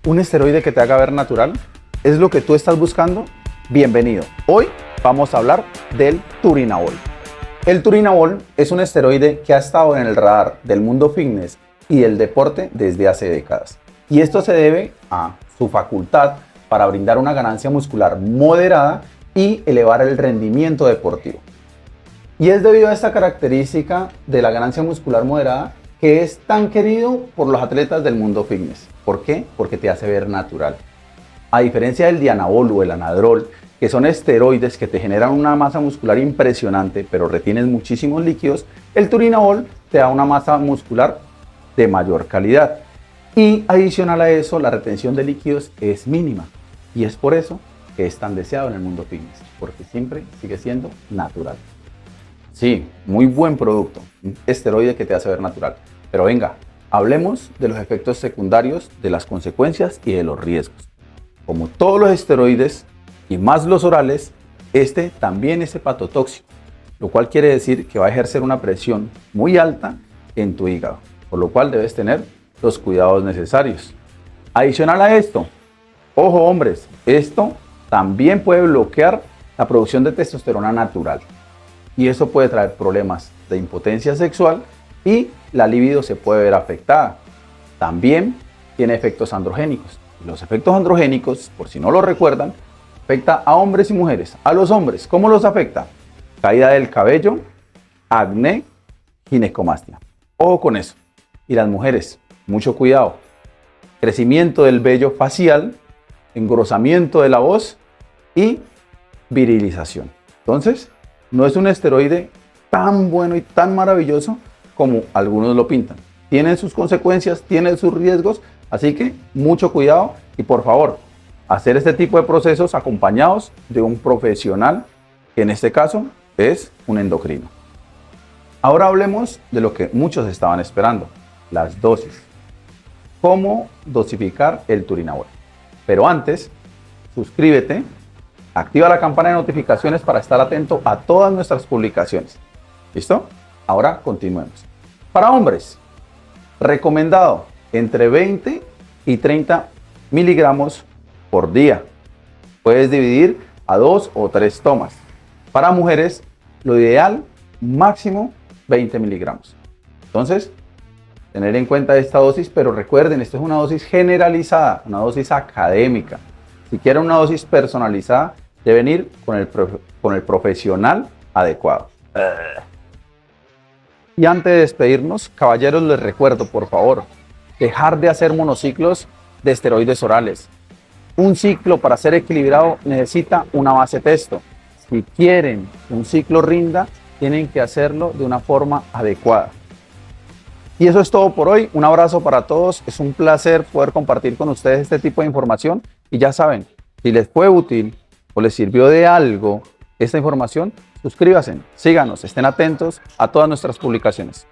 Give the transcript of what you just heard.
¿Un esteroide que te haga ver natural? ¿Es lo que tú estás buscando? Bienvenido. Hoy vamos a hablar del turinabol. El turinabol es un esteroide que ha estado en el radar del mundo fitness y del deporte desde hace décadas. Y esto se debe a su facultad para brindar una ganancia muscular moderada y elevar el rendimiento deportivo. Y es debido a esta característica de la ganancia muscular moderada que es tan querido por los atletas del mundo fitness. ¿Por qué? Porque te hace ver natural. A diferencia del dianabol o el anadrol, que son esteroides que te generan una masa muscular impresionante, pero retienes muchísimos líquidos, el turinabol te da una masa muscular de mayor calidad. Y adicional a eso, la retención de líquidos es mínima. Y es por eso que es tan deseado en el mundo fitness, porque siempre sigue siendo natural. Sí, muy buen producto, un esteroide que te hace ver natural. Pero venga, hablemos de los efectos secundarios, de las consecuencias y de los riesgos. Como todos los esteroides, y más los orales, este también es hepatotóxico, lo cual quiere decir que va a ejercer una presión muy alta en tu hígado, por lo cual debes tener los cuidados necesarios. Adicional a esto, ojo hombres, esto también puede bloquear la producción de testosterona natural. Y eso puede traer problemas de impotencia sexual y la libido se puede ver afectada. También tiene efectos androgénicos. Y los efectos androgénicos, por si no lo recuerdan, afecta a hombres y mujeres. A los hombres, ¿cómo los afecta? Caída del cabello, acné, ginecomastia. Ojo con eso. Y las mujeres, mucho cuidado. Crecimiento del vello facial, engrosamiento de la voz y virilización. Entonces, no es un esteroide tan bueno y tan maravilloso como algunos lo pintan. Tiene sus consecuencias, tiene sus riesgos, así que mucho cuidado y por favor, hacer este tipo de procesos acompañados de un profesional, que en este caso es un endocrino. Ahora hablemos de lo que muchos estaban esperando, las dosis. ¿Cómo dosificar el turinabol? Pero antes, suscríbete. Activa la campana de notificaciones para estar atento a todas nuestras publicaciones. ¿Listo? Ahora continuemos. Para hombres, recomendado entre 20 y 30 miligramos por día. Puedes dividir a 2 o 3 tomas. Para mujeres, lo ideal, máximo 20 miligramos. Entonces, tener en cuenta esta dosis, pero recuerden, esto es una dosis generalizada, una dosis académica. Si quieren una dosis personalizada, deben ir con el profesional adecuado. Y antes de despedirnos, caballeros, les recuerdo, por favor, dejar de hacer monociclos de esteroides orales. Un ciclo para ser equilibrado necesita una base testo. Si quieren que un ciclo rinda, tienen que hacerlo de una forma adecuada. Y eso es todo por hoy. Un abrazo para todos. Es un placer poder compartir con ustedes este tipo de información. Y ya saben, si les fue útil o les sirvió de algo esta información, suscríbanse, síganos, estén atentos a todas nuestras publicaciones.